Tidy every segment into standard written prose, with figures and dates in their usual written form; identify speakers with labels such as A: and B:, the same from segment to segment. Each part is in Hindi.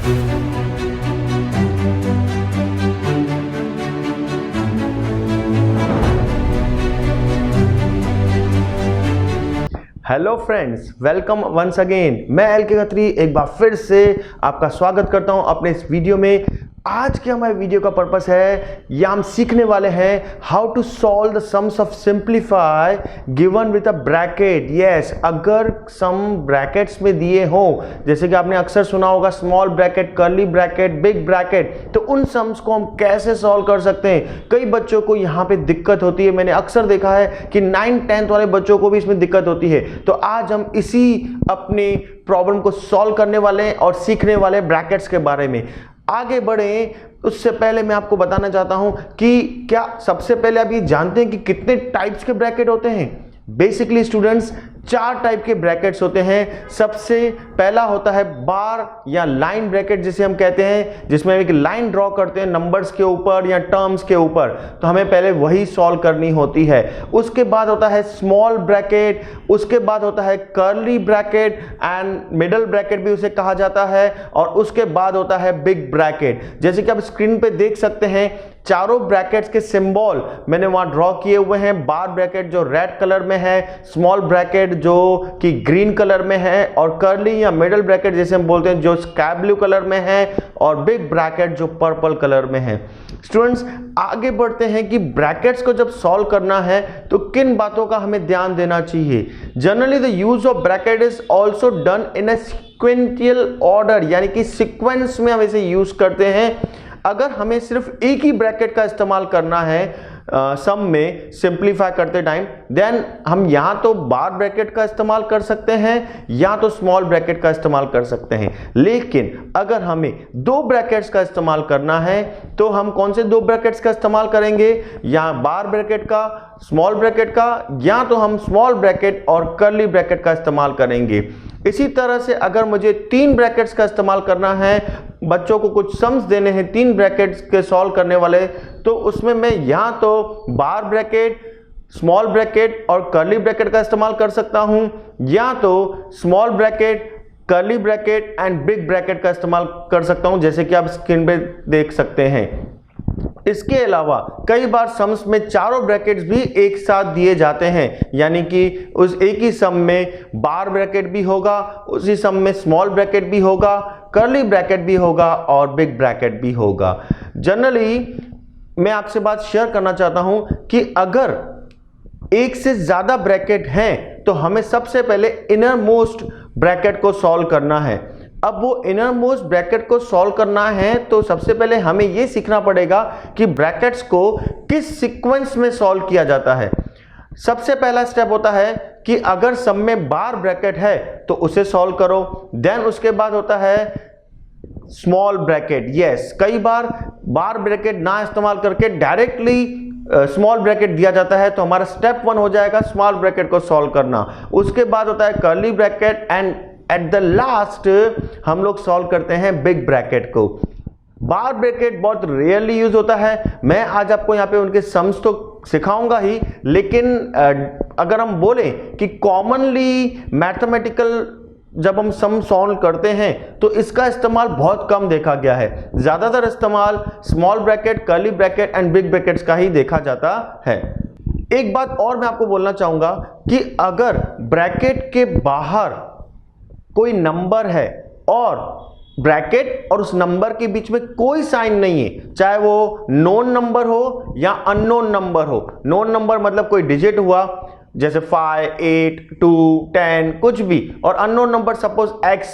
A: Hello friends, welcome once again. मैं एल के खत्री एक बार फिर से आपका स्वागत करता हूं अपने इस वीडियो में। आज के हमारे वीडियो का पर्पस है, या हम सीखने वाले हैं how to solve the sums of simplify given with a bracket. Yes, अगर सम ब्रैकेट्स में दिए हो, जैसे कि आपने अक्सर सुना होगा small bracket, curly bracket, big bracket, तो उन सम्स को हम कैसे सॉल्व कर सकते हैं। कई बच्चों को यहाँ पे दिक्कत होती है, मैंने अक्सर देखा है कि 9th-10th वाले बच्चों को भी इसमें दिक्कत होती है। तो आज हम इसी अपने प्रॉब्लम को सॉल्व करने वाले हैं और सीखने वाले ब्रैकेट्स के बारे में। आगे बढ़े उससे पहले मैं आपको बताना चाहता हूं कि क्या सबसे पहले आप ये जानते हैं कि कितने टाइप्स के ब्रैकेट होते हैं। बेसिकली स्टूडेंट्स, 4 टाइप के ब्रैकेट्स होते हैं। सबसे पहला होता है बार या लाइन ब्रैकेट जिसे हम कहते हैं, जिसमें हम एक लाइन ड्रॉ करते हैं नंबर्स के ऊपर या टर्म्स के ऊपर, तो हमें पहले वही सॉल्व करनी होती है। उसके बाद होता है स्मॉल ब्रैकेट, उसके बाद होता है curly bracket and middle bracket भी उसे कहा जाता है, और उसके बाद होता है बिग ब्रैकेट। जैसे कि आप स्क्रीन पे देख सकते हैं, चारों ब्रैकेट्स के सिंबल मैंने वहां ड्रॉ किए हुए हैं। बार ब्रैकेट जो रेड कलर में है, स्मॉल ब्रैकेट जो कि ग्रीन कलर में है, और कर्ली या मिडल ब्रैकेट जैसे हम बोलते हैं जो स्काई ब्लू कलर में है, और बिग ब्रैकेट जो पर्पल कलर में है। स्टूडेंट्स, आगे बढ़ते हैं कि ब्रैकेट्स को जब सॉल्व करना है तो किन बातों का हमें ध्यान देना चाहिए। Generally the use of bracket is also done in a sequential order, यानी कि सीक्वेंस में हम इसे यूज करते हैं। अगर हमें सिर्फ एक ही ब्रैकेट का इस्तेमाल करना है सम में सिंप्लीफाई करते टाइम, देन हम या तो बार ब्रैकेट का इस्तेमाल कर सकते हैं या तो स्मॉल ब्रैकेट का इस्तेमाल कर सकते हैं। लेकिन अगर हमें 2 ब्रैकेट्स का इस्तेमाल करना है तो हम कौन से 2 ब्रैकेट्स का इस्तेमाल करेंगे, या बार ब्रैकेट का, स्मॉल ब्रैकेट का, या तो हम स्मॉल ब्रैकेट और कर्ली ब्रैकेट का इस्तेमाल करेंगे। इसी तरह से अगर मुझे 3 ब्रैकेट्स का इस्तेमाल करना है, बच्चों को कुछ सम्स देने हैं 3 ब्रैकेट्स के सॉल्व करने वाले, तो उसमें मैं या तो बार ब्रैकेट, स्मॉल ब्रैकेट और कर्ली ब्रैकेट का इस्तेमाल कर सकता हूं, या तो small bracket, curly bracket and big bracket का इस्तेमाल कर सकता हूं, जैसे कि आप स्क्रीन पे देख सकते हैं। इसके अलावा कई बार सम्स में चारों ब्रैकेट्स भी एक साथ दिए जाते हैं, यानी कि उस एक ही सम में बार ब्रैकेट भी होगा, उसी सम में स्मॉल ब्रैकेट भी होगा, कर्ली ब्रैकेट भी होगा और बिग ब्रैकेट भी होगा। जनरली मैं आपसे बात शेयर करना चाहता हूं कि अगर एक से ज्यादा ब्रैकेट हैं तो हमें सबसे पहले इनर मोस्ट ब्रैकेट को सॉल्व करना है। अब वो इनर मोस्ट ब्रैकेट को सॉल्व करना है तो सबसे पहले हमें यह सीखना पड़ेगा कि ब्रैकेट्स को किस सीक्वेंस में सॉल्व किया जाता है। सबसे पहला स्टेप होता है कि अगर सब में बार ब्रैकेट है तो उसे सॉल्व करो। देन उसके बाद होता है स्मॉल ब्रैकेट। यस, कई बार ब्रैकेट ना इस्तेमाल करके डायरेक्टली स्मॉल ब्रैकेट दिया जाता है, तो हमारा स्टेप 1 हो जाएगा स्मॉल ब्रैकेट को सॉल्व करना। उसके बाद होता है curly bracket and at the last हम लोग सॉल्व करते हैं बिग ब्रैकेट को। बार ब्रैकेट बहुत रेयरली यूज होता है। मैं आज आपको यहाँ पे उनके सम्स तो सिखाऊंगा ही, लेकिन अगर हम बोलें कि कॉमनली मैथमेटिकल जब हम सम सॉल्व करते हैं तो इसका इस्तेमाल बहुत कम देखा गया है। ज्यादातर इस्तेमाल small bracket, curly bracket and big brackets का ही देखा जाता है। एक बात और मैं आपको बोलना चाहूंगा कि अगर ब्रैकेट के बाहर कोई नंबर है और ब्रैकेट और उस नंबर के बीच में कोई साइन नहीं है, चाहे वो नोन नंबर हो या अननोन नंबर हो। नोन नंबर मतलब कोई डिजिट हुआ, जैसे 5, 8, 2, 10 कुछ भी, और अननोन नंबर सपोज x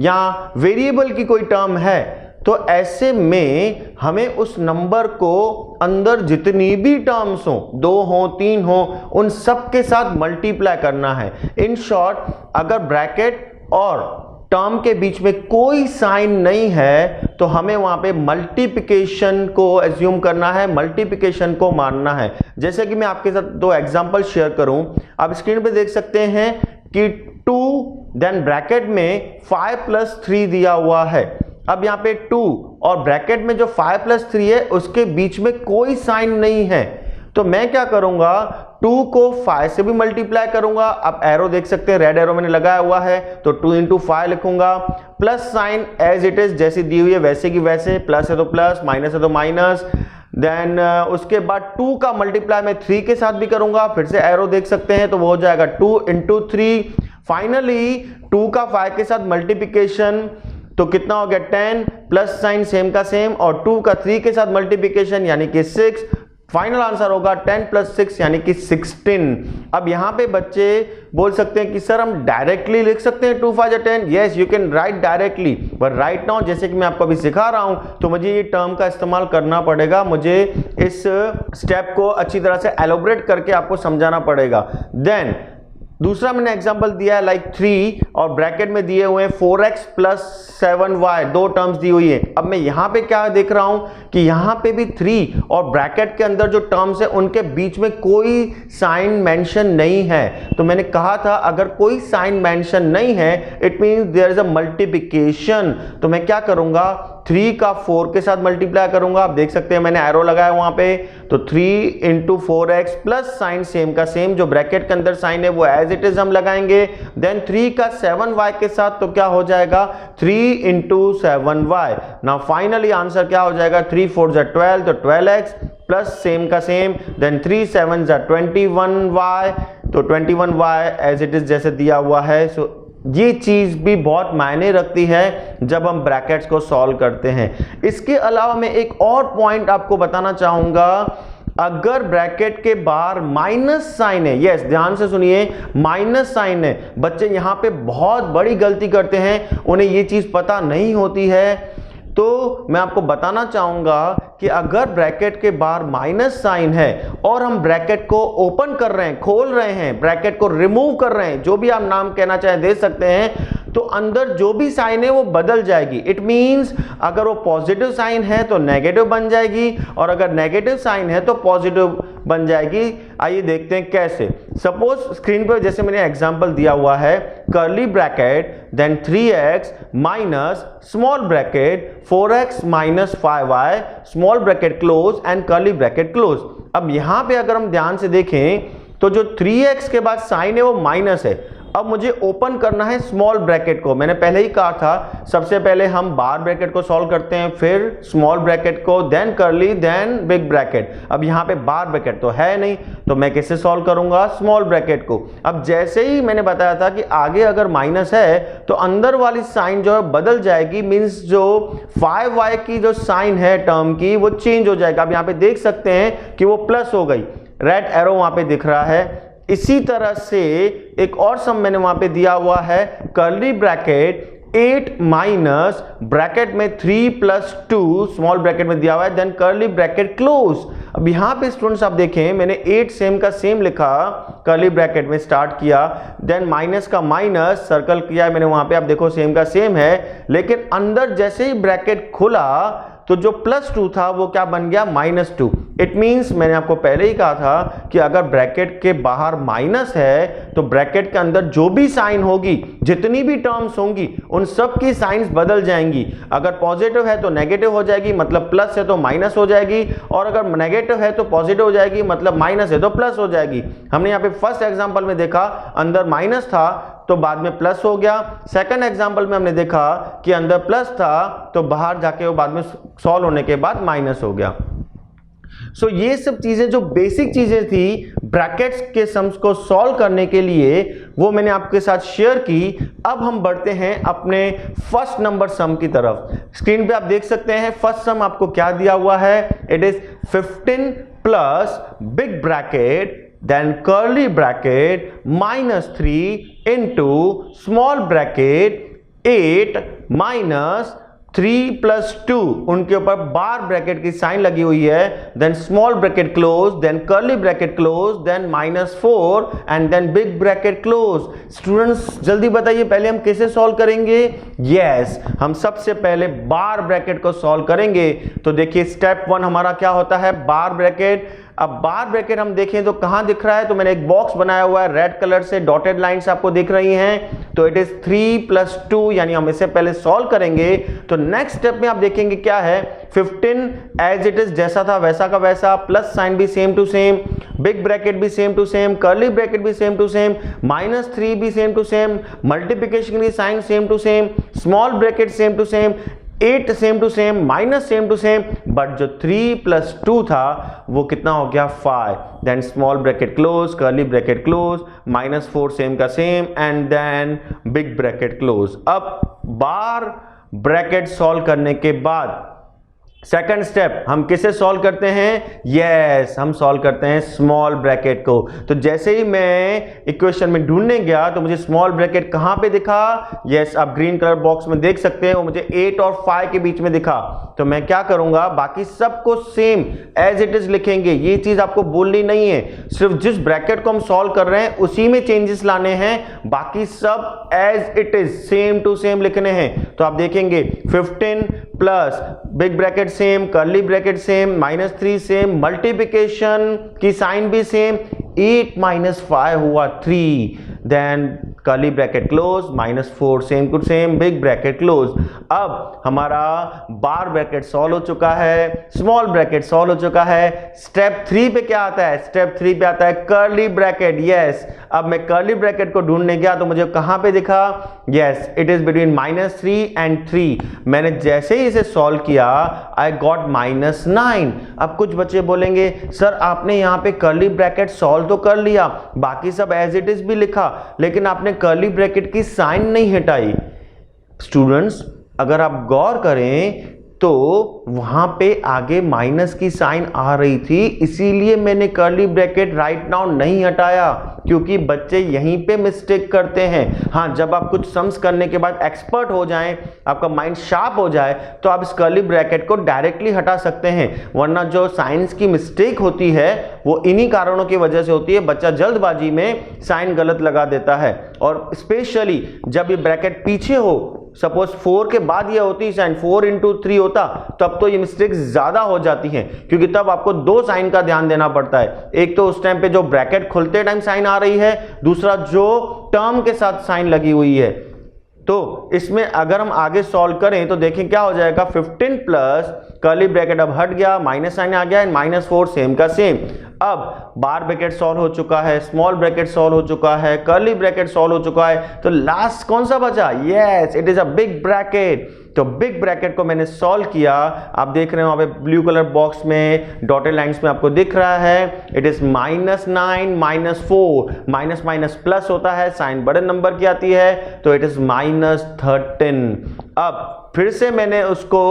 A: या वेरिएबल की कोई टर्म है, तो ऐसे में हमें उस नंबर को अंदर जितनी भी टर्म्स हो, 2 हो 3 हो, उन सब के साथ मल्टीप्लाई करना है। इन शॉर्ट, अगर ब्रैकेट और टर्म के बीच में कोई साइन नहीं है तो हमें वहां पे मल्टीप्लिकेशन को एज्यूम करना है, मल्टीप्लिकेशन को मानना है। जैसे कि मैं आपके साथ 2 एग्जांपल शेयर करूं, आप स्क्रीन पे देख सकते हैं कि 2 देन ब्रैकेट में 5 + 3 दिया हुआ है। अब यहाँ पे 2 और ब्रैकेट में जो 5 + 3 है उसके बीच में कोई साइन नहीं है, तो मैं क्या करूंगा, 2 को 5 से भी मल्टीप्लाई करूंगा। आप एरो देख सकते हैं, रेड एरो मैंने लगाया हुआ है, तो 2 इंटू 5 लिखूंगा। Plus sign as it is जैसी दी हुई है वैसे की वैसे, प्लस है तो प्लस, माइनस है तो माइनस। देन उसके बाद 2 का मल्टीप्लाई मैं 3 के साथ भी करूंगा, फिर से एरो देख सकते हैं, तो वो हो जाएगा 2 इंटू 3। फाइनली 2 का 5 के साथ मल्टीप्लिकेशन, तो कितना हो गया 10, प्लस साइन सेम का सेम, और 2 का 3 के साथ मल्टीप्लिकेशन यानी कि 6। फाइनल आंसर होगा 10 प्लस 6 यानी कि 16। अब यहां पे बच्चे बोल सकते हैं कि सर हम डायरेक्टली लिख सकते हैं 2 5 या 10। Yes, you can right directly, but right now जैसे कि मैं आपको अभी सिखा रहा हूं तो मुझे ये टर्म का इस्तेमाल करना पड़ेगा, मुझे इस स्टेप को अच्छी तरह से एलोबरेट करके आपको समझाना पड़ेगा। देन दूसरा मैंने एग्जांपल दिया है लाइक 3 और ब्रैकेट में दिए हुए 4x प्लस 7y, दो टर्म्स दी हुई है। अब मैं यहां पे क्या देख रहा हूं कि यहां पे भी 3 और ब्रैकेट के अंदर जो टर्म्स है उनके बीच में कोई साइन मेंशन नहीं है। तो मैंने कहा था अगर कोई साइन मेंशन नहीं है it means there is a multiplication. तो मैं क्या करूंगा, 3 का 4 के साथ मल्टीप्लाई करूंगा। आप देख सकते हैं मैंने एरो लगाया वहां पे, तो 3 into 4x plus sign same का सेम, जो ब्रैकेट के अंदर साइन है वो एज इट इज हम लगाएंगे। देन 3 का 7y के साथ तो क्या हो जाएगा 3 into 7y। Now finally answer क्या हो जाएगा 3 4 जा 12, तो 12x प्लस सेम का सेम, देन 3 7 जा 21y, तो 21y एज इट इज जैसे दिया हुआ है। सो ये चीज भी बहुत मायने रखती है जब हम ब्रैकेट्स को सॉल्व करते हैं। इसके अलावा मैं एक और पॉइंट आपको बताना चाहूंगा, अगर ब्रैकेट के बाहर माइनस साइन है, यस ध्यान से सुनिए, माइनस साइन है, बच्चे यहां पे बहुत बड़ी गलती करते हैं, उन्हें ये चीज पता नहीं होती है। तो मैं आपको बताना चाहूंगा कि अगर ब्रैकेट के बाहर माइनस साइन है और हम ब्रैकेट को ओपन कर रहे हैं, खोल रहे हैं, ब्रैकेट को रिमूव कर रहे हैं, जो भी आप नाम कहना चाहे दे सकते हैं, तो अंदर जो भी साइन है वो बदल जाएगी। इट मींस अगर वो पॉजिटिव साइन है तो नेगेटिव बन जाएगी, और अगर नेगेटिव साइन है तो पॉजिटिव बन जाएगी। आइए देखते हैं कैसे। सपोज स्क्रीन पर जैसे मैंने एग्जांपल दिया हुआ है, curly bracket then 3x minus small bracket 4x minus 5y small bracket close and curly bracket close. अब यहां पे अगर हम ध्यान से देखें तो जो 3x के बाद साइन है वो माइनस है। अब मुझे ओपन करना है स्मॉल ब्रैकेट को। मैंने पहले ही कहा था सबसे पहले हम बार ब्रैकेट को सॉल्व करते हैं, फिर स्मॉल ब्रैकेट को, then curly, then big bracket. अब यहाँ पे बार ब्रैकेट तो है नहीं, तो मैं कैसे सॉल्व करूंगा स्मॉल ब्रैकेट को। अब जैसे ही मैंने बताया था कि आगे अगर माइनस है तो अंदर वाली साइन जो है बदल जाएगी, मीन्स जो 5y की जो साइन है टर्म की वो चेंज हो जाएगा। अब यहाँ पे देख सकते हैं कि वो प्लस हो गई, रेड एरो वहां पे दिख रहा है। इसी तरह से एक और सम मैंने वहां पे दिया हुआ है, कर्ली ब्रैकेट 8 माइनस ब्रैकेट में 3 प्लस 2 स्मॉल ब्रैकेट में दिया हुआ है, देन कर्ली ब्रैकेट क्लोज। अब यहां पे स्टूडेंट्स आप देखें मैंने 8 सेम का सेम लिखा, कर्ली ब्रैकेट में स्टार्ट किया, देन माइनस का माइनस सर्कल किया मैंने वहां पे, आप देखो सेम का सेम है, लेकिन अंदर जैसे ही ब्रैकेट खुला तो जो प्लस 2 था वो क्या बन गया -2। इट मींस मैंने आपको पहले ही कहा था कि अगर ब्रैकेट के बाहर माइनस है तो ब्रैकेट के अंदर जो भी साइन होगी, जितनी भी टर्म्स होंगी, उन सब की साइंस बदल जाएंगी। अगर पॉजिटिव है तो नेगेटिव हो जाएगी, मतलब प्लस है तो माइनस हो जाएगी, और अगर नेगेटिव है तो पॉजिटिव हो जाएगी, मतलब माइनस है तो प्लस हो जाएगी। हमने यहाँ पे फर्स्ट एग्जाम्पल में देखा अंदर माइनस था तो बाद में प्लस हो गया। सेकंड एग्जांपल में हमने देखा कि अंदर प्लस था तो बाहर जाके वो बाद में सॉल्व होने के बाद माइनस हो गया। सो ये सब चीजें जो बेसिक चीजें थी ब्रैकेट्स के सम्स को सॉल्व करने के लिए वो मैंने आपके साथ शेयर की। अब हम बढ़ते हैं अपने फर्स्ट नंबर सम की तरफ। स्क्रीन पे आप देख सकते हैं फर्स्ट सम आपको क्या दिया हुआ है, it is 15 plus big bracket then curly bracket -3 into small bracket 8 minus 3 plus 2, उनके ऊपर बार ब्रैकेट की साइन लगी हुई है, then small bracket close, then curly bracket close, then -4 and then big bracket close. Students जल्दी बताइए पहले हम कैसे सॉल्व करेंगे। यस, हम सबसे पहले बार ब्रैकेट को सॉल्व करेंगे। तो देखिए स्टेप 1 हमारा क्या होता है, बार ब्रैकेट अब बार ब्रैकेट हम देखें तो कहां दिख रहा है, तो मैंने एक बॉक्स बनाया हुआ है रेड कलर से, डॉटेड लाइंस आपको दिख रही हैं, तो इट इज 3 + 2, यानी हम इसे पहले सॉल्व करेंगे। तो नेक्स्ट स्टेप में आप देखेंगे क्या है, 15 एज इट इज जैसा था वैसा का वैसा, प्लस साइन भी same to same, big bracket भी same to same, curly bracket भी सेम टू सेम, -3 भी सेम टू सेम, मल्टीप्लिकेशन की sign same to same, small bracket same to same, 8 same to same, minus same to same, but जो 3 + 2 था वो कितना हो गया 5, then small bracket close, curly bracket close, -4 same का same, and then big bracket close. अब बार ब्रैकेट सॉल्व करने के बाद सेकंड स्टेप हम किसे सॉल्व करते हैं, यस हम सॉल्व करते हैं स्मॉल ब्रैकेट को। तो जैसे ही मैं इक्वेशन में ढूंढने गया तो मुझे स्मॉल ब्रैकेट कहां पे दिखा, यस आप ग्रीन कलर बॉक्स में देख सकते हैं, वो मुझे 8 और 5 के बीच में दिखा। तो मैं क्या करूंगा, बाकी सबको सेम एज इट इज लिखेंगे, ये चीज आपको बोलनी नहीं है, सिर्फ जिस ब्रैकेट को हम सॉल्व कर रहे हैं उसी में चेंजेस लाने हैं, बाकी सब as it is same to same लिखने हैं। तो आप देखेंगे 15 plus big bracket same, curly bracket same, -3 same, multiplication की साइन भी सेम, 8 - 5 हुआ 3, then curly bracket close, -4 same to same, big bracket close. अब हमारा बार ब्रैकेट सॉल्व हो चुका है, स्मॉल ब्रैकेट सॉल्व हो चुका है। स्टेप 3 पे क्या आता है, स्टेप 3 पे आता है कर्ली ब्रैकेट, यस अब मैं कर्ली ब्रैकेट को ढूंढने गया तो मुझे कहां पे दिखा, yes it is between -3 and 3। मैंने जैसे ही इसे सॉल्व किया आई गॉट -9। अब कुछ बच्चे बोलेंगे सर आपने यहां पे कर्ली ब्रैकेट सॉल्व तो कर लिया, बाकी सब एज इट इज भी लिखा, लेकिन आपने कर्ली ब्रैकेट की साइन नहीं हटाई। स्टूडेंट्स अगर आप गौर करें तो वहां पे आगे माइनस की साइन आ रही थी, इसीलिए मैंने कर्ली ब्रैकेट राइट नाउ नहीं हटाया, क्योंकि बच्चे यहीं पे मिस्टेक करते हैं। हाँ जब आप कुछ सम्स करने के बाद एक्सपर्ट हो जाएं, आपका माइंड शार्प हो जाए, तो आप इस कर्ली ब्रैकेट को डायरेक्टली हटा सकते हैं, वरना जो साइंस की मिस्टेक होती है वो इन्हीं कारणों की वजह से होती है। बच्चा जल्दबाजी में साइन गलत लगा देता है, और स्पेशली जब ये ब्रैकेट पीछे हो, सपोज 4 के बाद ये होती साइन 4 × 3 होता, तब तो ये मिस्टेक ज्यादा हो जाती हैं, क्योंकि तब आपको 2 साइन का ध्यान देना पड़ता है। एक तो उस टाइम पे जो ब्रैकेट खुलते टाइम साइन आ रही है, दूसरा जो टर्म के साथ साइन लगी हुई है। तो इसमें अगर हम आगे सॉल्व करें तो देखें क्या हो जाएगा, 15 प्लस कर्ली ब्रैकेट अब हट गया, माइनस साइन आ गया, एंड -4 सेम का सेम। अब बार ब्रैकेट सॉल्व हो चुका है, स्मॉल ब्रैकेट सॉल्व हो चुका है, कर्ली ब्रैकेट सॉल्व हो चुका है, तो लास्ट कौन सा बचा, yes it is a big bracket. तो बिग ब्रैकेट को मैंने सॉल्व किया, आप देख रहे हैं वहां पे ब्लू कलर बॉक्स में डॉटेड लाइंस में आपको दिख रहा है, it is -9 -4, minus minus plus होता है, साइन बड़े नंबर की आती है, तो इट इज -13। अब फिर से मैंने उसको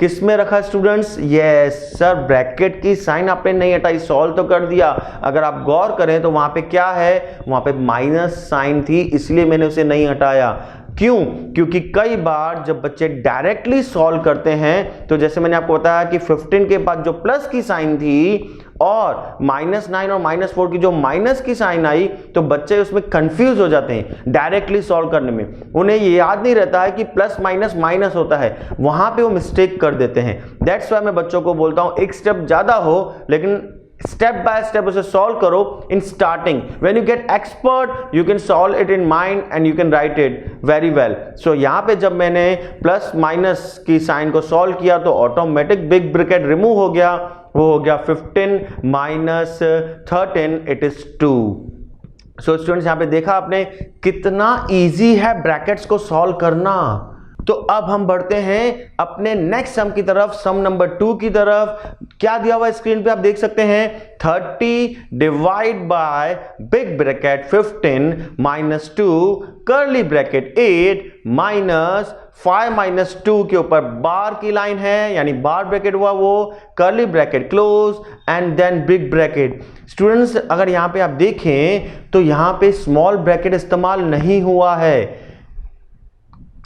A: किस में रखा स्टूडेंट्स, यस सर ब्रैकेट की साइन आपने नहीं हटाई, सॉल्व तो कर दिया। अगर आप गौर करें तो वहां पे क्या है, वहां पे माइनस साइन थी, इसलिए मैंने उसे नहीं हटाया। क्यों, क्योंकि कई बार जब बच्चे डायरेक्टली सॉल्व करते हैं, तो जैसे मैंने आपको बताया कि 15 के बाद जो प्लस की साइन थी और -9 और -4 की जो माइनस की साइन आई, तो बच्चे उसमें कंफ्यूज हो जाते हैं डायरेक्टली सॉल्व करने में, उन्हें ये याद नहीं रहता है कि प्लस माइनस माइनस होता है, वहां पे वो मिस्टेक कर देते हैं। दैट्स वाई मैं बच्चों को बोलता हूं एक स्टेप ज्यादा हो, लेकिन स्टेप बाय स्टेप उसे सॉल्व करो in starting. When you get expert you can solve it in mind and you can write it very well. So यहां पे जब मैंने प्लस माइनस की साइन को सॉल्व किया तो ऑटोमेटिक बिग ब्रैकेट रिमूव हो गया, वो हो गया 15 - 13 इट इज 2। सो स्टूडेंट्स यहां पे देखा आपने कितना इजी है ब्रैकेट्स को सॉल्व करना। तो अब हम बढ़ते हैं अपने नेक्स्ट सम की तरफ, सम नंबर 2 की तरफ। क्या दिया हुआ स्क्रीन पे आप देख सकते हैं, 30 divide bye big bracket 15 - 2 curly bracket 8 -5 - 2 के ऊपर बार की लाइन है, यानी बार ब्रैकेट हुआ वो, curly bracket close and then big bracket. Students अगर यहां पे आप देखें तो यहां पे स्मॉल ब्रैकेट इस्तेमाल नहीं हुआ है,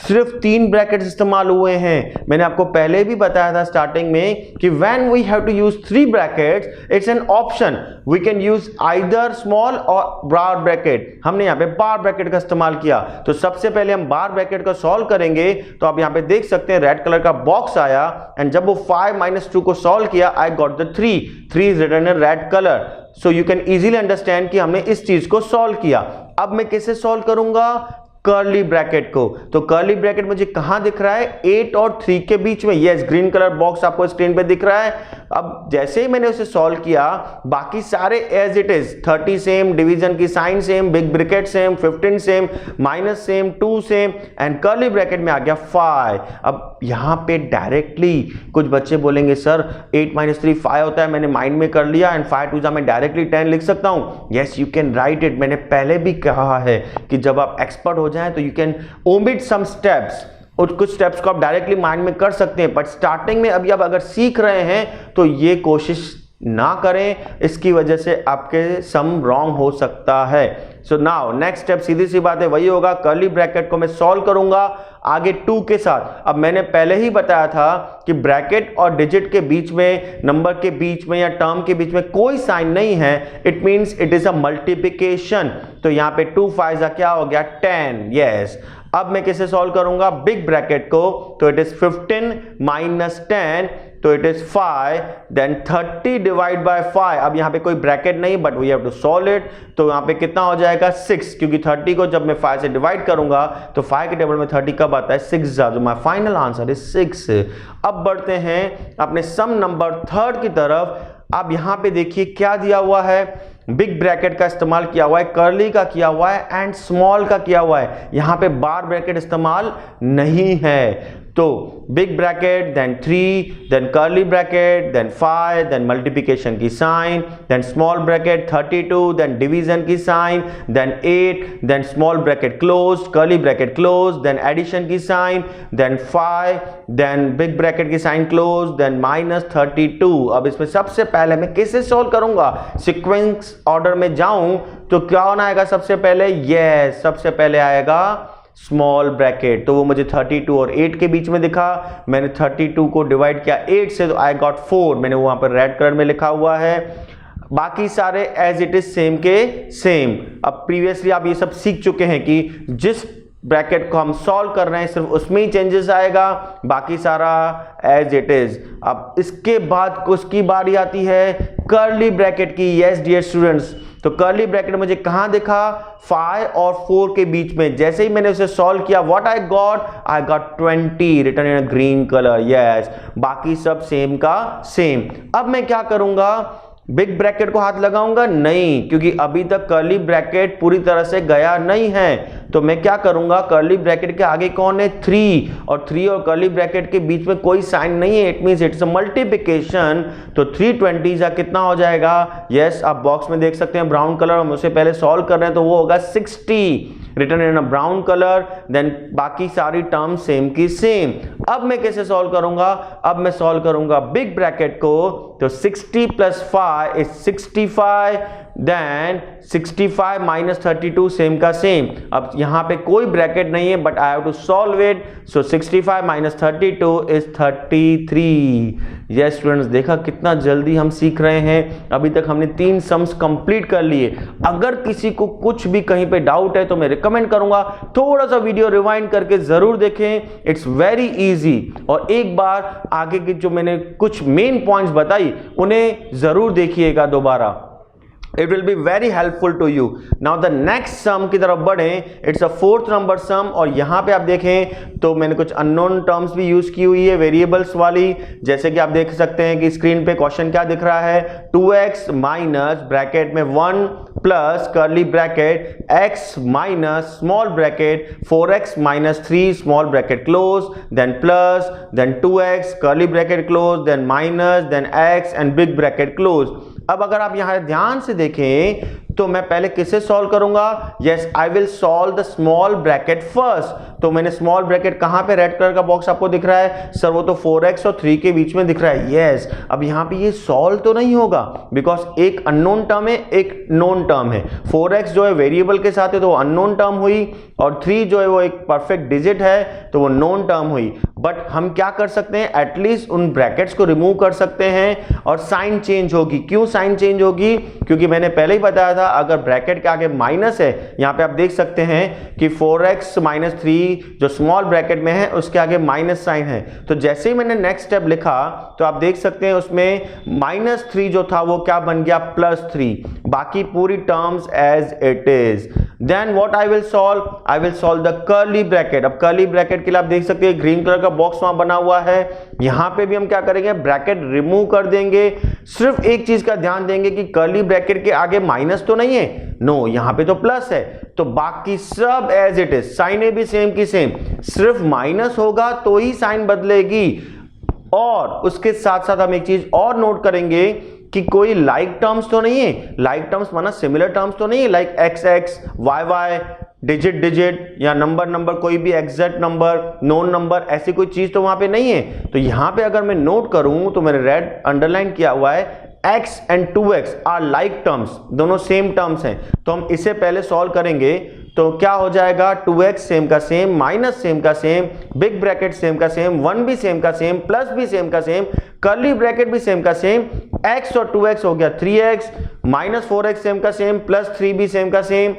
A: सिर्फ 3 ब्रैकेट्स इस्तेमाल हुए हैं। मैंने आपको पहले भी बताया था स्टार्टिंग में कि when we have to use 3 brackets it's an option, we can use either small और बार ब्रैकेट। हमने यहाँ पे बार ब्रैकेट का इस्तेमाल किया, तो सबसे पहले हम बार ब्रैकेट को सॉल्व करेंगे। तो आप यहाँ पे देख सकते हैं रेड कलर का बॉक्स आया एंड जब वो 5 - 2 को सॉल्व किया I got the 3 is written in red colour. So you can easily understand कि हमने इस चीज को सॉल्व किया। अब मैं कैसे सॉल्व करूंगा? कर्ली ब्रैकेट को। तो कर्ली ब्रैकेट मुझे कहां दिख रहा है? 8 और 3 के बीच में। यस, ग्रीन कलर बॉक्स आपको स्क्रीन पे दिख रहा है। अब जैसे ही मैंने उसे सॉल्व किया, बाकी सारे as it is, 30 same, division की sign same, big bracket same, 15 same, minus same, 2 same and curly bracket में आ गया 5। अब यहां पे डायरेक्टली कुछ बच्चे बोलेंगे सर 8 - 3 5 होता है, मैंने माइंड में कर लिया एंड 5 2 मैं डायरेक्टली 10 लिख सकता हूं। Yes, you can write it. मैंने पहले भी कहा है कि जब आप एक्सपर्ट हो जाएं तो you can omit some steps, और कुछ स्टेप्स को आप डायरेक्टली माइंड में कर सकते हैं, बट स्टार्टिंग में अभी आप अगर सीख रहे हैं तो ये कोशिश ना करें, इसकी वजह से आपके सम रॉन्ग हो सकता है। सो नाउ नेक्स्ट स्टेप सीधी सी बात है वही होगा, कर्ली ब्रैकेट को मैं सॉल्व करूंगा आगे 2 के साथ। अब मैंने पहले ही बताया था कि ब्रैकेट और डिजिट के बीच में, नंबर के बीच में या टर्म के बीच में कोई साइन नहीं है, it means it is a multiplication. तो यहां पे 2 5 क्या हो गया? 10। यस, अब मैं कैसे सॉल्व करूंगा बिग ब्रैकेट को? तो इट इज 15 - 10, तो it is 5, then 30 divide by 5। अब यहां पे कोई ब्रैकेट नहीं, but we have to solve it. तो यहां पे कितना हो जाएगा? 6, क्योंकि 30 को जब मैं 5 से डिवाइड करूंगा तो 5 के टेबल में 30 कब आता है? 6 जा। तो माय फाइनल आंसर इज 6। अब बढ़ते हैं अपने सम नंबर 3 की तरफ। अब यहां पे देखिए क्या दिया हुआ है, बिग ब्रैकेट का इस्तेमाल किया हुआ है, कर्ली का किया हुआ है एंड स्मॉल का किया हुआ है। यहां पे बार ब्रैकेट इस्तेमाल नहीं है। तो big bracket, then 3, then curly bracket, then 5, then multiplication की sign, then small bracket 32, then division की sign, then 8, then small bracket close, curly bracket close, then addition की sign, then 5, then big bracket की साइन क्लोज, देन -32। अब इसमें सबसे पहले मैं कैसे सॉल्व करूंगा? सीक्वेंस ऑर्डर में जाऊं तो क्या होना आएगा सबसे पहले? यस, सबसे पहले आएगा स्मॉल ब्रैकेट। तो वो मुझे 32 और 8 के बीच में दिखा। मैंने 32 को डिवाइड किया 8 से, तो आई गॉट 4। मैंने वहां पर रेड कलर में लिखा हुआ है। बाकी सारे एज इट इज सेम के सेम। अब प्रीवियसली आप ये सब सीख चुके हैं कि जिस ब्रैकेट को हम सॉल्व कर रहे हैं सिर्फ उसमें ही चेंजेस आएगा, बाकी सारा एज इट इज। अब इसके बाद उसकी बारी आती है कर्ली ब्रैकेट की। यस डियर स्टूडेंट्स, तो कर्ली ब्रैकेट मुझे कहां दिखा? 5 और 4 के बीच में। जैसे ही मैंने उसे सॉल्व किया, what I got 20 written in green colour. Yes, बाकी सब सेम का सेम। अब मैं क्या करूंगा? बिग ब्रैकेट को हाथ लगाऊंगा? नहीं, क्योंकि अभी तक कर्ली ब्रैकेट पूरी तरह से गया नहीं है। तो मैं क्या करूंगा? कर्ली ब्रैकेट के आगे कौन है? 3, और 3 और कर्ली ब्रैकेट के बीच में कोई साइन नहीं है, it means it's a multiplication. तो 320 कितना हो जाएगा? यस, आप बॉक्स में देख सकते हैं ब्राउन कलर, हम उसे पहले सॉल्व कर रहे हैं, तो वो होगा 60 written in a brown colour. Then बाकी सारी टर्म सेम की सेम। अब मैं कैसे सॉल्व करूंगा? अब मैं सॉल्व करूंगा बिग ब्रैकेट को। तो 60 + 5 इज 65, देन 65 - 32 सेम का सेम। अब यहां पे कोई ब्रैकेट नहीं है, but I have to solve it. So 65 - 32 is 33। Yes students, देखा कितना जल्दी हम सीख रहे हैं। अभी तक हमने 3 सम्स कंप्लीट कर लिए। अगर किसी को कुछ भी कहीं पे डाउट है तो मैं रिकमेंड करूंगा थोड़ा सा वीडियो रिवाइंड करके जरूर देखें, इट्स वेरी इजी। और एक बार आगे की जो मैंने कुछ मेन पॉइंट्स बताई उन्हें जरूर देखिएगा दोबारा। It will be very helpful to you. Now the next sum की तरफ बढ़ें, it's a 4th number sum। और यहाँ पे आप देखें तो मैंने कुछ unknown terms भी यूज की हुई है, वेरिएबल्स वाली। जैसे कि आप देख सकते हैं कि स्क्रीन पे क्वेश्चन क्या दिख रहा है? 2x माइनस ब्रैकेट में 1 plus curly bracket x minus small bracket 4x - 3 small bracket close, then plus, then 2x curly bracket close, then minus, then x and big bracket close. अब अगर आप यहां ध्यान से देखें तो मैं पहले किसे सॉल्व करूंगा? Yes, I will solve the small bracket first. तो मैंने स्मॉल ब्रैकेट कहां पे, रेड कलर का बॉक्स आपको दिख रहा है सर, वो तो 4x और 3 के बीच में दिख रहा है। यस, अब यहां पे ये सॉल्व तो नहीं होगा बिकॉज एक अननोन टर्म है, एक नोन टर्म है। 4x जो है वेरिएबल के साथ है तो वो अननोन टर्म हुई, और 3 जो है वो एक परफेक्ट डिजिट है तो वो नोन टर्म हुई। बट हम क्या कर सकते हैं, एटलीस्ट उन ब्रैकेट्स को रिमूव कर सकते हैं और साइन चेंज होगी। क्यों साइन चेंज होगी? क्योंकि मैंने पहले ही बताया था अगर ब्रैकेट के आगे माइनस है, यहां पे आप देख सकते हैं कि 4x माइनस 3 जो स्मॉल ब्रैकेट में है उसके आगे माइनस साइन है। तो जैसे ही मैंने नेक्स्ट स्टेप लिखा तो आप देख सकते हैं उसमें -3 जो था वो क्या बन गया, +3। बाकी पूरी terms as it is. Then what I will solve, I will solve the curly bracket. अब कर्ली ब्रैकेट के लिए आप देख सकते हैं ग्रीन कलर का बॉक्स वहां बना हुआ है। यहां पे भी हम क्या करेंगे, ब्रैकेट रिमूव कर देंगे। सिर्फ एक चीज का ध्यान देंगे कि कर्ली ब्रैकेट के आगे माइनस तो नहीं है, नो, यहां पे तो प्लस है। तो बाकी सब एज इट इज, साइनें भी सेम की सेम, सिर्फ माइनस होगा तो ही साइन बदलेगी। और उसके साथ साथ हम एक चीज और नोट करेंगे कि कोई लाइक टर्म्स तो नहीं है। लाइक टर्म्स माना सिमिलर टर्म्स तो नहीं है, like x x, y y, digit digit या नंबर नंबर, कोई भी एग्जैक्ट नंबर, नोन नंबर, ऐसी कोई चीज तो वहां पे नहीं है। तो यहां पे अगर मैं नोट करूं तो मैंने रेड अंडरलाइन किया हुआ है x and 2x are like terms, दोनों सेम टर्म्स हैं। तो हम इसे पहले सॉल्व करेंगे तो क्या हो जाएगा, 2x सेम का सेम, माइनस सेम का सेम, बिग ब्रैकेट सेम का सेम, 1 भी सेम का सेम, प्लस भी सेम का सेम, कर्ली ब्रैकेट भी सेम का सेम, x और 2x हो गया 3x, माइनस 4x सेम का सेम, प्लस 3 भी सेम का सेम,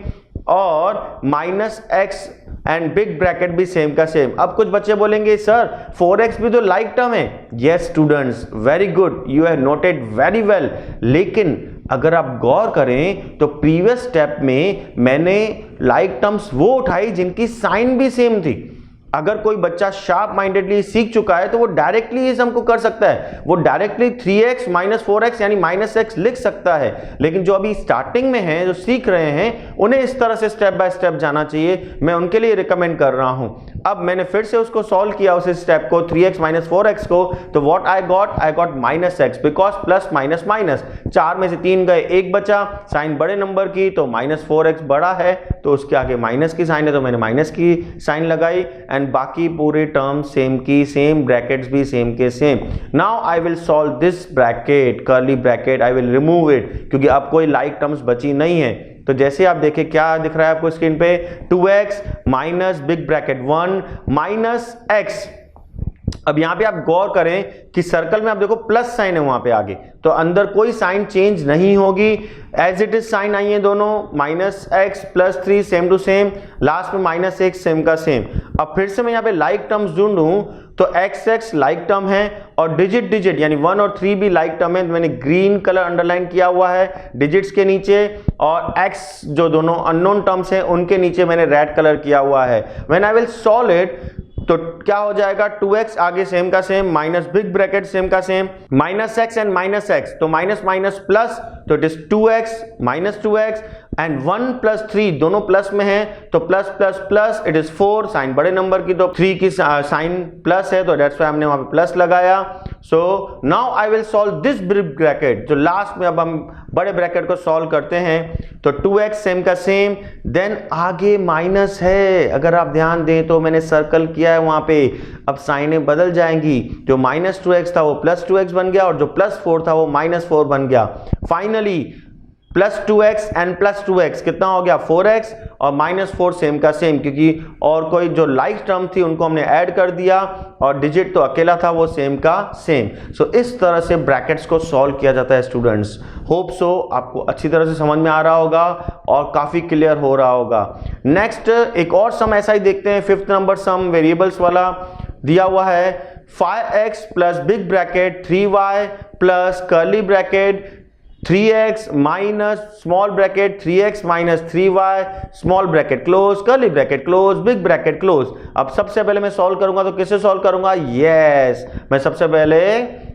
A: और minus x and big bracket भी सेम का सेम। अब कुछ बच्चे बोलेंगे सर 4x भी तो लाइक टर्म है। Yes students, very good, you have noted very well. लेकिन अगर आप गौर करें तो प्रीवियस स्टेप में मैंने लाइक टर्म्स वो उठाई जिनकी साइन भी सेम थी। अगर कोई बच्चा शार्प माइंडेडली सीख चुका है तो वो डायरेक्टली इस सम को कर सकता है, वो डायरेक्टली 3x माइनस 4x यानी -x लिख सकता है। लेकिन जो अभी स्टार्टिंग में हैं, जो सीख रहे हैं, उन्हें इस तरह से स्टेप बाय स्टेप जाना चाहिए। मैं उनके लिए रिकमेंड कर रहा हूं। अब मैंने फिर से उसको सॉल्व किया उस स्टेप को, 3x माइनस 4x को, तो what I got -x because plus minus minus, 4 में से 3 गए, 1 बचा, साइन बड़े नंबर की तो -4x बड़ा है तो उसके आगे माइनस की साइन है तो मैंने माइनस की साइन लगाई, एंड बाकी पूरे टर्म सेम की सेम, ब्रैकेट्स भी सेम के same. Now I will solve this bracket, curly bracket, I will remove it क्योंकि अब कोई लाइक टर्म्स बची नहीं है। तो जैसे आप देखें क्या दिख रहा है आपको स्क्रीन पे, 2x minus big bracket 1 minus x। अब यहां पे आप गौर करें कि सर्कल में आप देखो प्लस साइन है वहां पे आगे, तो अंदर कोई साइन चेंज नहीं होगी, एज इट इज साइन आई है दोनों, -x + 3 same to same, last में -x सेम का सेम। अब फिर से मैं यहाँ पे लाइक टर्म्स ढूंढूं तो x लाइक टर्म है और डिजिट डिजिट यानी 1 और 3 भी लाइक टर्म है। मैंने ग्रीन कलर अंडरलाइन किया हुआ है डिजिट्स के नीचे, और x जो दोनों अननोन टर्म्स हैं उनके नीचे मैंने रेड कलर किया हुआ है। When I will solve it तो क्या हो जाएगा, 2x आगे सेम का same, minus big bracket same का सेम, -x एंड -x, तो माइनस माइनस प्लस, तो it is 2x -2x and 1 + 3 दोनों प्लस में है तो plus plus plus, it is 4, sign बड़े नंबर की तो 3 की साइन प्लस है तो दैट्स व्हाई हमने वहां पे प्लस लगाया। So now I will solve this big bracket, जो लास्ट में अब हम बड़े ब्रैकेट को सॉल्व करते हैं तो 2x सेम का सेम, देन आगे माइनस है, अगर आप ध्यान दें तो मैंने सर्कल किया है वहां पे, अब साइनें बदल जाएंगी, जो -2x था वो +2x बन गया और जो +4 था वो -4 बन गया। फाइनली +2x एंड +2x कितना हो गया, 4x, और -4 सेम का सेम, क्योंकि और कोई जो लाइक टर्म थी उनको हमने ऐड कर दिया और डिजिट तो अकेला था वो सेम का सेम। सो इस तरह से ब्रैकेट्स को सॉल्व किया जाता है स्टूडेंट्स। होप सो आपको अच्छी तरह से समझ में आ रहा होगा और काफी क्लियर हो रहा होगा। नेक्स्ट एक और सम ऐसा ही देखते हैं, 5th नंबर सम वेरिएबल्स वाला दिया हुआ है, 5x plus big bracket 3y plus curly bracket 3x minus small bracket 3x minus 3y small bracket close, curly bracket close, big bracket close. अब सबसे पहले मैं सॉल्व करूंगा तो किसे सॉल्व करूंगा, यस मैं सबसे पहले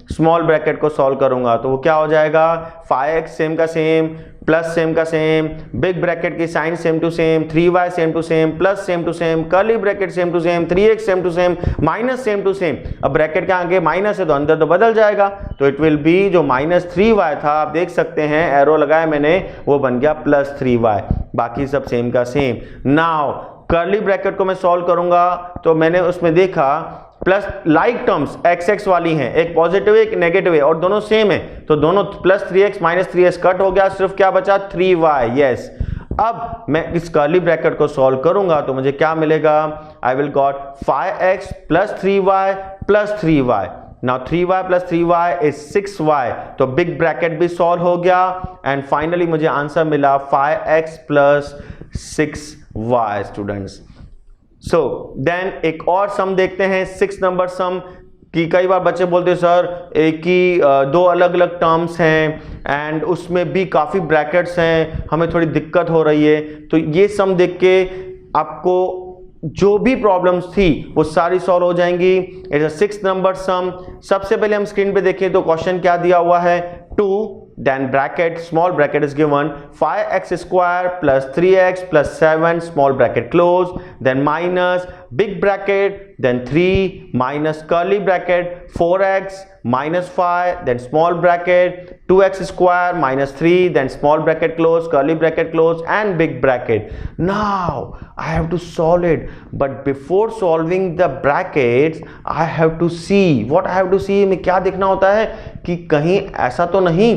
A: स्मॉल ब्रैकेट को सॉल्व करूंगा तो वो क्या हो जाएगा, 5x सेम का सेम, प्लस सेम का सेम, बिग ब्रैकेट की sign same to same, 3y same to same, plus same to same, curly bracket same to same, 3x same to same, minus same to same. अब ब्रैकेट के आगे माइनस है तो अंदर तो बदल जाएगा, तो इट विल बी जो -3y था, आप देख सकते हैं एरो लगाया मैंने, वो बन गया +3y, बाकी सब सेम का सेम। नाउ कर्ली ब्रैकेट को मैं सॉल्व करूंगा तो मैंने उसमें देखा प्लस लाइक टर्म्स x वाली हैं, एक पॉजिटिव है एक नेगेटिव है और दोनों सेम है, तो दोनों +3x -3s कट हो गया, सिर्फ क्या बचा 3y। यस, अब मैं इस कर्ली ब्रैकेट को सॉल्व करूंगा तो मुझे क्या मिलेगा, I will got 5x + 3y + 3y। Now 3y + 3y is 6y, तो बिग ब्रैकेट भी सॉल्व हो गया एंड फाइनली मुझे आंसर मिला 5x + 6y students. So then एक और सम देखते हैं, 6 नंबर सम कि कई बार बच्चे बोलते हैं सर एक ही 2 अलग अलग टर्म्स हैं एंड उसमें भी काफ़ी ब्रैकेट्स हैं, हमें थोड़ी दिक्कत हो रही है। तो ये सम देख के आपको जो भी प्रॉब्लम्स थी वो सारी सॉल्व हो जाएंगी। इट्स अ 6 नंबर सम। सबसे पहले हम स्क्रीन पे देखें तो क्वेश्चन क्या दिया हुआ है, 2 then bracket small bracket is given 5x square plus 3x plus 7 small bracket close, then minus big bracket, then 3 minus curly bracket 4x minus 5, then small bracket 2x square minus 3, then small bracket close, curly bracket close and big bracket. Now I have to solve it, but before solving the brackets I have to see what I have to see। में क्या देखना होता है कि कहीं ऐसा तो नहीं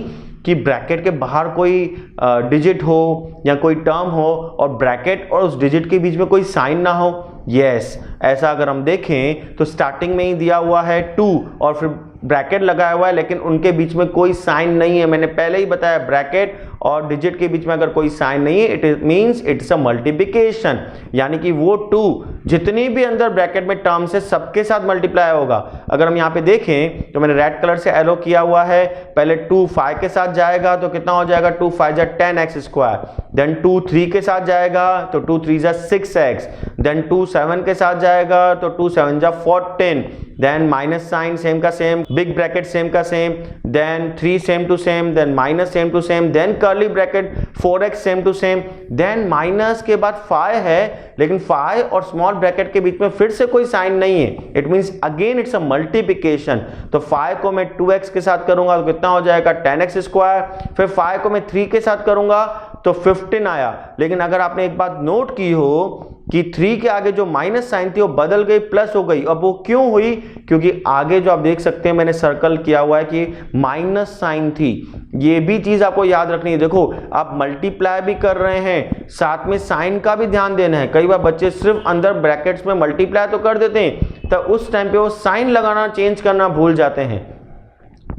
A: कि ब्रैकेट के बाहर कोई डिजिट हो या कोई टर्म हो और ब्रैकेट और उस डिजिट के बीच में कोई साइन ना हो। यस, ऐसा अगर हम देखें तो स्टार्टिंग में ही दिया हुआ है 2 और फिर ब्रैकेट लगाया हुआ है लेकिन उनके बीच में कोई साइन नहीं है। मैंने पहले ही बताया ब्रैकेट और डिजिट के बीच में अगर कोई साइन नहीं है it means it's a multiplication, यानी कि वो 2 जितनी भी अंदर ब्रैकेट में टर्म्स है सबके साथ मल्टीप्लाई होगा। अगर हम यहाँ पे देखें तो मैंने रेड कलर से एरो किया हुआ है, पहले 2 5 के साथ जाएगा तो कितना हो जाएगा, 2 5 जा 10x स्क्वायर, देन 2 3 के साथ जाएगा तो 2 3 जा 6x, देन 2 7 के साथ जाएगा तो 2 7 जा 14, देन माइनस साइन सेम का सेम, बिग ब्रैकेट सेम का same, then 3 same to same, then minus same to same, then curly bracket 4x same to same, then minus के बाद 5 है लेकिन 5 और स्मॉल ब्रैकेट के बीच में फिर से कोई साइन नहीं है, it means again it's a multiplication. तो 5 को मैं 2x के साथ करूंगा तो कितना हो जाएगा 10x स्क्वायर, फिर 5 को मैं 3 के साथ करूंगा तो 15 आया। लेकिन अगर आपने एक बात नोट की हो कि 3 के आगे जो माइनस साइन थी वो बदल गई प्लस हो गई। अब वो क्यों हुई, क्योंकि आगे जो आप देख सकते हैं मैंने सर्कल किया हुआ है कि माइनस साइन थी। ये भी चीज आपको याद रखनी है। देखो आप मल्टीप्लाई भी कर रहे हैं, साथ में साइन का भी ध्यान देना है। कई बार बच्चे सिर्फ अंदर ब्रैकेट्स में मल्टीप्लाई तो कर देते हैं, तो उस टाइम पे वो साइन लगाना चेंज करना भूल जाते हैं।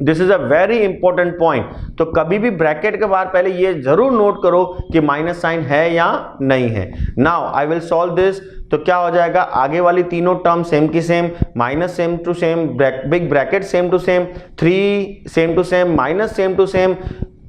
A: This is a very important point. तो कभी भी ब्रैकेट के बाहर पहले ये जरूर नोट करो कि माइनस साइन है या नहीं है। Now I will solve this. तो क्या हो जाएगा, आगे वाली तीनों टर्म सेम की same, minus same to same, big bracket same to same, 3 same to same, minus same to same.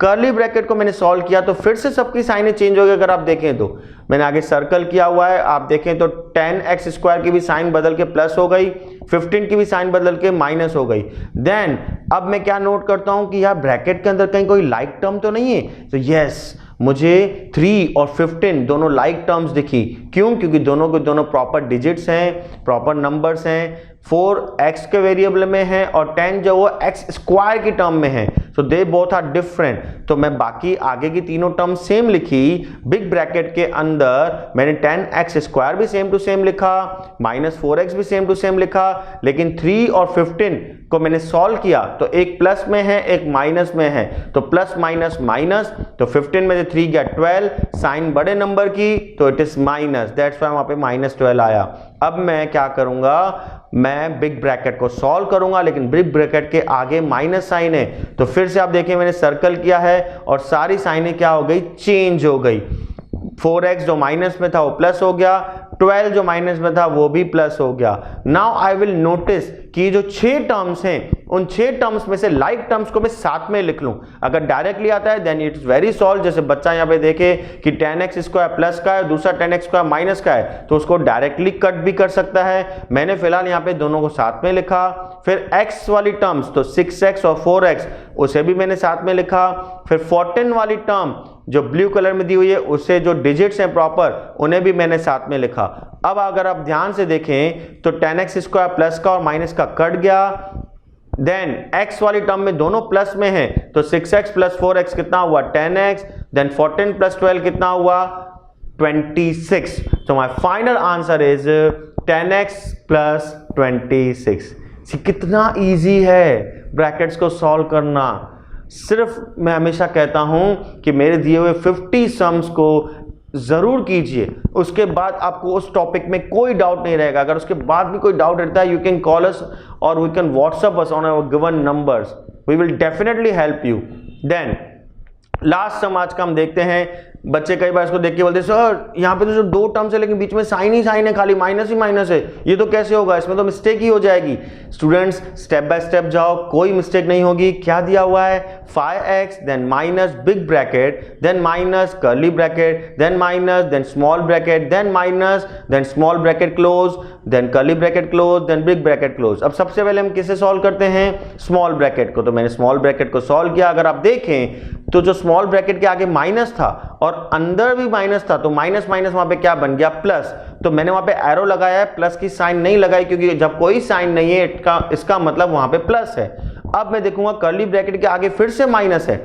A: Curly bracket को मैंने सॉल्व किया तो फिर से सबकी साइनें चेंज हो गई। अगर आप देखें तो मैंने आगे सर्कल किया हुआ है, आप देखें तो 10x स्क्वायर की भी साइन बदल के प्लस हो गई, 15 की भी साइन बदल के माइनस हो गई। देन अब मैं क्या नोट करता हूं कि यार ब्रैकेट के अंदर कहीं कोई लाइक टर्म तो नहीं है। तो यस, मुझे 3 और 15 दोनों लाइक टर्म्स दिखी। क्यों? क्योंकि दोनों के दोनों प्रॉपर डिजिट्स हैं, प्रॉपर नंबर्स हैं। 4 x के वेरिएबल में है और 10 जो वो x स्क्वायर की टर्म में है, सो दे बोथ आर डिफरेंट। तो मैं बाकी आगे की तीनों टर्म सेम लिखी। बिग ब्रैकेट के अंदर मैंने 10x स्क्वायर भी सेम टू सेम लिखा, -4x भी सेम टू सेम लिखा, लेकिन 3 और 15 को मैंने सॉल्व किया तो एक प्लस में है एक माइनस में है, तो प्लस माइनस माइनस, तो 15 में से 3 गया 12, साइन बड़े नंबर की तो it is minus, that's why वहां पे -12 आया। अब मैं क्या करूंगा, मैं बिग ब्रैकेट को सॉल्व करूंगा, लेकिन बिग ब्रैकेट के आगे माइनस साइन है। तो फिर से आप देखें मैंने सर्कल किया है और सारी साइनें क्या हो गई, चेंज हो गई। 4x जो माइनस में था वो प्लस हो गया, 12 जो माइनस में था वो भी प्लस हो गया। नाउ आई विल नोटिस कि जो 6 टर्म्स हैं उन 6 टर्म्स में से लाइक टर्म्स को मैं साथ में लिख लूं। अगर डायरेक्टली आता है देन इट्स वेरी सॉल्व। जैसे बच्चा यहाँ पे देखे कि tan x स्क्वायर प्लस का है, दूसरा tan x स्क्वायर माइनस का है, तो उसको डायरेक्टली कट भी कर सकता है। मैंने फिलहाल यहाँ पे दोनों को साथ में लिखा। फिर x वाली टर्म्स तो 6x और 4x उसे भी मैंने साथ में लिखा। फिर 14 वाली टर्म जो ब्लू कलर में दी हुई है उससे जो डिजिट्स हैं प्रॉपर उन्हें भी मैंने साथ में लिखा। अब अगर आप ध्यान से देखें तो tan x स्क्वायर प्लस का और माइनस का कट गया। देन x वाली टर्म में दोनों प्लस में है तो 6x प्लस 4x कितना हुआ 10x। देन 14 प्लस 12 कितना हुआ 26। तो my final answer is 10x plus 26। कितना इजी है ब्रैकेट्स को सॉल्व करना। सिर्फ मैं हमेशा कहता हूं कि मेरे दिए हुए 50 सम्स को जरूर कीजिए, उसके बाद आपको उस टॉपिक में कोई डाउट नहीं रहेगा। अगर उसके बाद भी कोई डाउट रहता है यू कैन कॉल अस और we can WhatsApp us on our given numbers, we will definitely help you. Then last सम आज का हम देखते हैं। बच्चे कई बार इसको देख के बोलते हैं सर यहाँ पे तो जो 2 टर्म्स है लेकिन बीच में साइन ही साइन है, खाली माइनस ही माइनस है, ये तो कैसे होगा, इसमें तो मिस्टेक ही हो जाएगी। स्टूडेंट्स स्टेप बाय स्टेप जाओ, कोई मिस्टेक नहीं होगी। क्या दिया हुआ है 5x then minus big bracket then minus curly bracket then minus then small bracket then minus then small bracket close then curly bracket close then big bracket close. अब सबसे पहले हम किसे सॉल्व करते हैं स्मॉल ब्रैकेट को, तो मैंने स्मॉल ब्रैकेट को सॉल्व किया। अगर आप देखें तो जो स्मॉल ब्रैकेट के आगे माइनस था और अंदर भी माइनस था तो माइनस माइनस वहां पे क्या बन गया प्लस। तो मैंने वहां पे एरो लगाया है, प्लस की साइन नहीं लगाई क्योंकि जब कोई साइन नहीं है इसका मतलब वहां पे प्लस है। अब मैं देखूंगा कर्ली ब्रैकेट के आगे फिर से माइनस है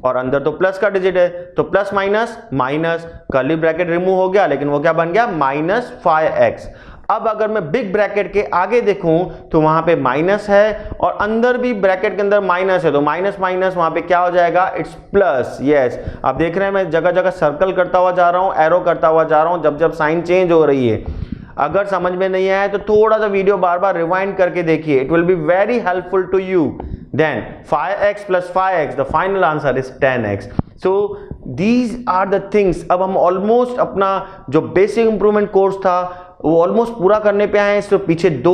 A: और अंदर तो प्लस का डिजिट है तो plus minus minus, curly bracket remove हो गया लेकिन वो क्या बन गया माइनस 5x। अब अगर मैं बिग ब्रैकेट के आगे देखूं तो वहां पे माइनस है और अंदर भी ब्रैकेट के अंदर माइनस है तो माइनस माइनस वहां पे क्या हो जाएगा इट्स प्लस। यस आप देख रहे हैं मैं जगह जगह सर्कल करता हुआ जा रहा हूं, एरो करता हुआ जा रहा हूं जब जब साइन चेंज हो रही है। अगर समझ में नहीं आया तो थोड़ा सा वीडियो बार बार रिवाइंड करके देखिए, it will be very helpful to you. Then 5x plus 5x the final answer is 10x। So these are the things. अब हम ऑलमोस्ट अपना जो बेसिक इंप्रूवमेंट कोर्स था वो ऑलमोस्ट पूरा करने पे आए हैं। इससे पीछे 2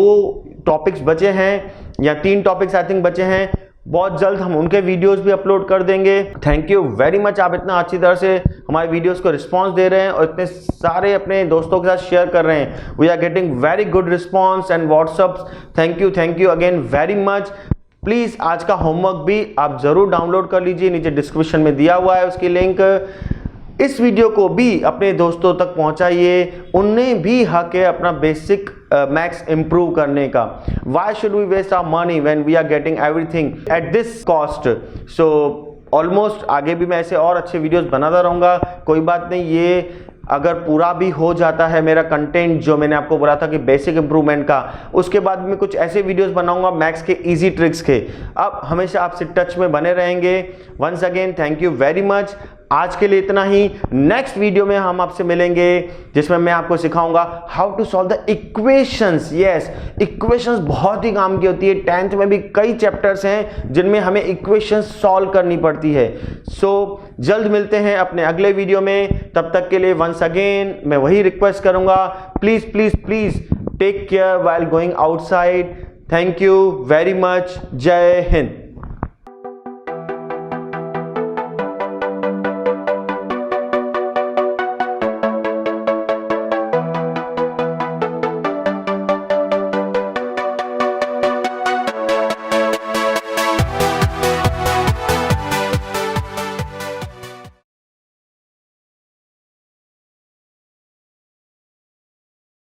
A: टॉपिक्स बचे हैं या 3 टॉपिक्स आई थिंक बचे हैं। बहुत जल्द हम उनके वीडियोस भी अपलोड कर देंगे। थैंक यू वेरी मच, आप इतना अच्छी तरह से हमारे वीडियोस को रिस्पांस दे रहे हैं और इतने सारे अपने दोस्तों के साथ शेयर कर रहे हैं। We are getting very good response and WhatsApp. Thank you again very much. Please आज का होमवर्क भी आप जरूर डाउनलोड कर लीजिए, नीचे डिस्क्रिप्शन में दिया हुआ है उसकी लिंक। इस वीडियो को भी अपने दोस्तों तक पहुंचाइए, उन्हें भी हक है अपना बेसिक मैथ्स इंप्रूव करने का। Why should we waste our money when we are getting everything at this cost? So almost आगे भी मैं ऐसे और अच्छे वीडियोस बनाता रहूंगा। कोई बात नहीं, ये अगर पूरा भी हो जाता है मेरा कंटेंट जो मैंने आपको बोला था कि बेसिक इंप्रूवमेंट का, उसके बाद मैं कुछ ऐसे वीडियोस बनाऊंगा मैथ्स के इजी ट्रिक्स के। अब हमेशा आपसे टच में बने रहेंगे। Once again thank you very much. आज के लिए इतना ही। नेक्स्ट वीडियो में हम आपसे मिलेंगे जिसमें मैं आपको सिखाऊंगा how to solve the equations. Yes equations बहुत ही काम की होती है। 10th में भी कई चैप्टर्स हैं जिनमें हमें इक्वेशंस सॉल्व करनी पड़ती है। सो जल्द मिलते हैं अपने अगले वीडियो में। तब तक के लिए वंस अगेन मैं वही रिक्वेस्ट करूंगा, please please please take care while going outside. Thank you very much. जय हिंद।